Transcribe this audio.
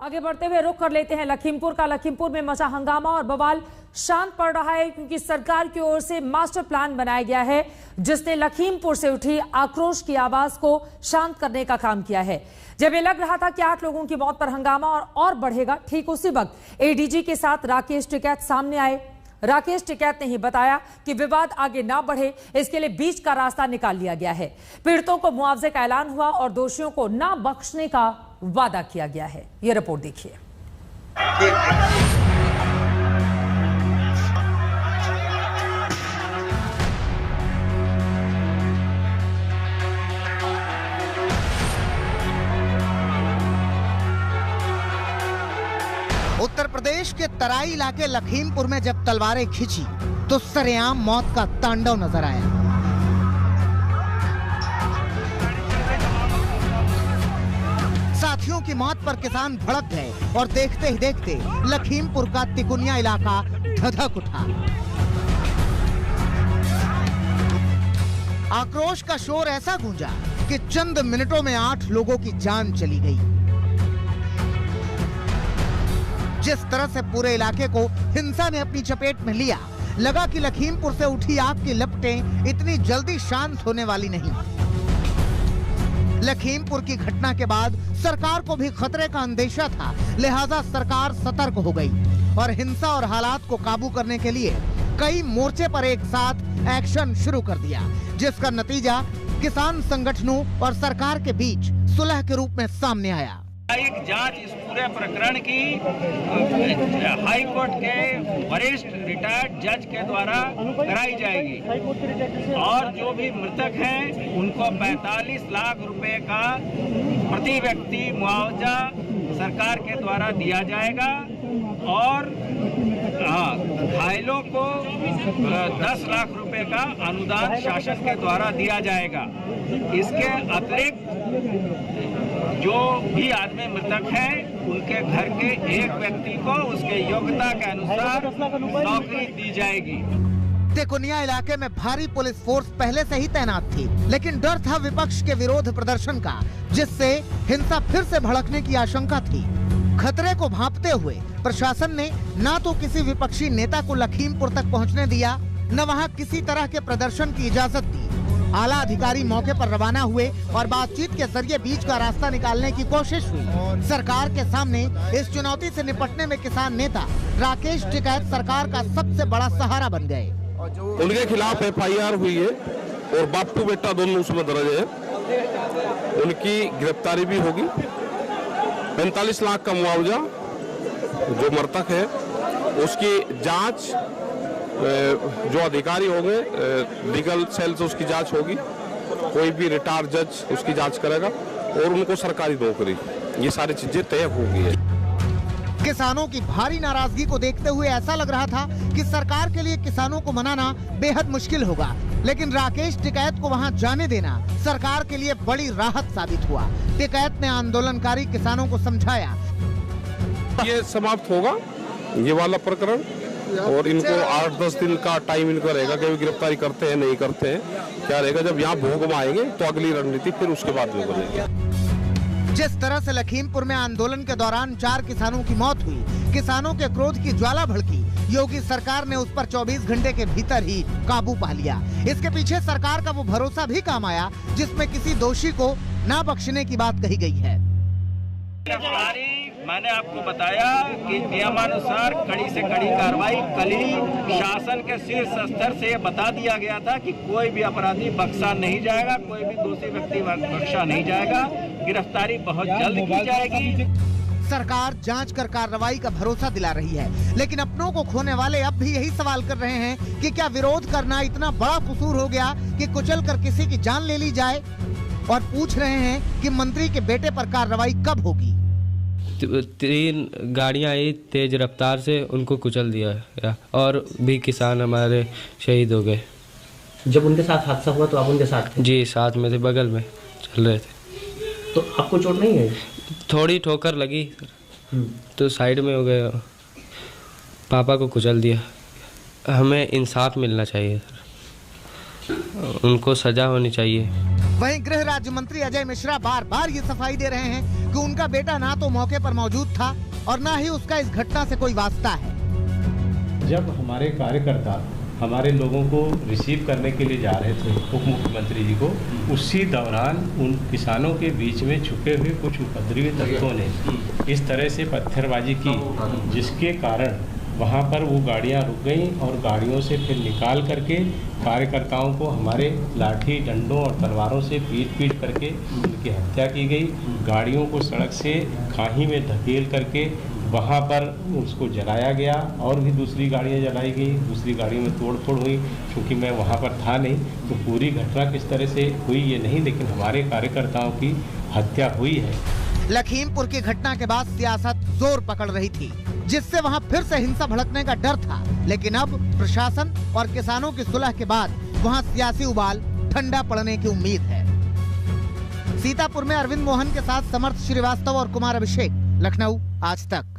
आगे बढ़ते हुए रुख कर लेते हैं लखीमपुर का। लखीमपुर में मचा हंगामा और बवाल शांत पड़ रहा है क्योंकि सरकार की ओर से मास्टर प्लान बनाया गया है जिसने लखीमपुर से उठी आक्रोश की आवाज को शांत करने का काम किया है। जब ये लग रहा था कि 8 लोगों की मौत पर हंगामा और बढ़ेगा, ठीक उसी वक्त एडीजी के साथ राकेश टिकैत सामने आए। राकेश टिकैत ने ही बताया कि विवाद आगे ना बढ़े, इसके लिए बीच का रास्ता निकाल लिया गया है। पीड़ितों को मुआवजे का ऐलान हुआ और दोषियों को ना बख्शने का वादा किया गया है। ये रिपोर्ट देखिए। उत्तर प्रदेश के तराई इलाके लखीमपुर में जब तलवारें खिंची तो सरेआम मौत का तांडव नजर आया। साथियों की मौत पर किसान भड़क गए और देखते ही देखते लखीमपुर का तिकुनिया इलाका धधक उठा। आक्रोश का शोर ऐसा गूंजा कि चंद मिनटों में 8 लोगों की जान चली गई। जिस तरह से पूरे इलाके को हिंसा ने अपनी चपेट में लिया, लगा कि लखीमपुर से उठी आग की लपटें इतनी जल्दी शांत होने वाली नहीं। लखीमपुर की घटना के बाद सरकार को भी खतरे का अंदेशा था, लिहाजा सरकार सतर्क हो गई और हिंसा और हालात को काबू करने के लिए कई मोर्चे पर एक साथ एक्शन शुरू कर दिया, जिसका नतीजा किसान संगठनों और सरकार के बीच सुलह के रूप में सामने आया। एक जांच इस पूरे प्रकरण की हाई कोर्ट के वरिष्ठ रिटायर्ड जज के द्वारा कराई जाएगी और जो भी मृतक हैं उनको 45 लाख रुपए का प्रति व्यक्ति मुआवजा सरकार के द्वारा दिया जाएगा और घायलों को 10 लाख रुपए का अनुदान शासन के द्वारा दिया जाएगा। इसके अतिरिक्त जो भी आदमी मृतक हैं उनके घर के एक व्यक्ति को उसके योग्यता के अनुसार नौकरी दी जाएगी। तिकुनिया इलाके में भारी पुलिस फोर्स पहले से ही तैनात थी, लेकिन डर था विपक्ष के विरोध प्रदर्शन का, जिससे हिंसा फिर से भड़कने की आशंका थी। खतरे को भांपते हुए प्रशासन ने न तो किसी विपक्षी नेता को लखीमपुर तक पहुंचने दिया, न वहां किसी तरह के प्रदर्शन की इजाजत दी। आला अधिकारी मौके पर रवाना हुए और बातचीत के जरिए बीच का रास्ता निकालने की कोशिश हुई। सरकार के सामने इस चुनौती से निपटने में किसान नेता राकेश टिकैत सरकार का सबसे बड़ा सहारा बन गए। उनके खिलाफ FIR हुई है और बापू बेटा दोनों उसमें दर्ज है। उनकी गिरफ्तारी भी होगी। 45 लाख का मुआवजा जो मृतक है उसकी जांच जो अधिकारी होंगे लीगल सेल से उसकी जांच होगी। कोई भी रिटायर्ड जज उसकी जांच करेगा और उनको सरकारी नौकरी, ये सारी चीजें तय हो गई है। किसानों की भारी नाराजगी को देखते हुए ऐसा लग रहा था कि सरकार के लिए किसानों को मनाना बेहद मुश्किल होगा, लेकिन राकेश टिकैत को वहां जाने देना सरकार के लिए बड़ी राहत साबित हुआ। टिकैत ने आंदोलनकारी किसानों को समझाया, ये समाप्त होगा ये वाला प्रकरण और इनको 8-10 दिन का टाइम इनका रहेगा कि गिरफ्तारी करते हैं नहीं करते हैं, क्या रहेगा। जब यहाँ भोग में आएंगे तो अगली रणनीति फिर उसके बाद में बनेगी। जिस तरह से लखीमपुर में आंदोलन के दौरान 4 किसानों की मौत हुई, किसानों के क्रोध की ज्वाला भड़की, योगी सरकार ने उस पर 24 घंटे के भीतर ही काबू पा लिया। इसके पीछे सरकार का वो भरोसा भी काम आया जिसमें किसी दोषी को ना बख्शने की बात कही गई है। मैंने आपको बताया कि नियमानुसार कड़ी से कड़ी कार्रवाई कल ही शासन के शीर्ष स्तर से बता दिया गया था कि कोई भी अपराधी बख्शा नहीं जाएगा, कोई भी दोषी व्यक्ति बख्शा नहीं जाएगा, गिरफ्तारी बहुत जल्द की जाएगी। सरकार जांच कर कार्रवाई का भरोसा दिला रही है, लेकिन अपनों को खोने वाले अब भी यही सवाल कर रहे हैं कि क्या विरोध करना इतना बड़ा कसूर हो गया कि कुचल कर किसी की जान ले ली जाए, और पूछ रहे हैं कि मंत्री के बेटे पर कार्रवाई कब होगी। 3 गाड़ियां आई तेज रफ्तार से, उनको कुचल दिया और भी किसान हमारे शहीद हो गए। जब उनके साथ हादसा हुआ तो आप उनके साथ थे? जी, साथ में थे, बगल में चल रहे थे। तो आपको चोट नहीं है? थोड़ी ठोकर लगी तो साइड में हो गए, पापा को कुचल दिया। हमें इंसाफ मिलना चाहिए सर, उनको सजा होनी चाहिए। वहीं गृह राज्य मंत्री अजय मिश्रा बार बार ये सफाई दे रहे हैं कि उनका बेटा ना तो मौके पर मौजूद था और ना ही उसका इस घटना से कोई वास्ता है। जब हमारे कार्यकर्ता हमारे लोगों को रिसीव करने के लिए जा रहे थे उप मुख्यमंत्री जी को, उसी दौरान उन किसानों के बीच में छुपे हुए कुछ उपद्रवी तत्वों ने इस तरह से पत्थरबाजी की, जिसके कारण वहाँ पर वो गाड़ियाँ रुक गईं और गाड़ियों से फिर निकाल करके कार्यकर्ताओं को हमारे लाठी डंडों और तलवारों से पीट करके उनकी हत्या की गई। गाड़ियों को सड़क से खाई में धकेल करके वहाँ पर उसको जलाया गया और भी दूसरी गाड़ियाँ जलाई गई, दूसरी गाड़ियों में तोड़-फोड़ हुई। क्योंकि मैं वहाँ पर था नहीं तो पूरी घटना किस तरह से हुई ये नहीं, लेकिन हमारे कार्यकर्ताओं की हत्या हुई है। लखीमपुर की घटना के बाद सियासत जोर पकड़ रही थी, जिससे वहां फिर से हिंसा भड़कने का डर था। लेकिन अब प्रशासन और किसानों की सुलह के बाद वहां सियासी उबाल ठंडा पड़ने की उम्मीद है। सीतापुर में अरविंद मोहन के साथ समर्थ श्रीवास्तव और कुमार अभिषेक, लखनऊ, आज तक।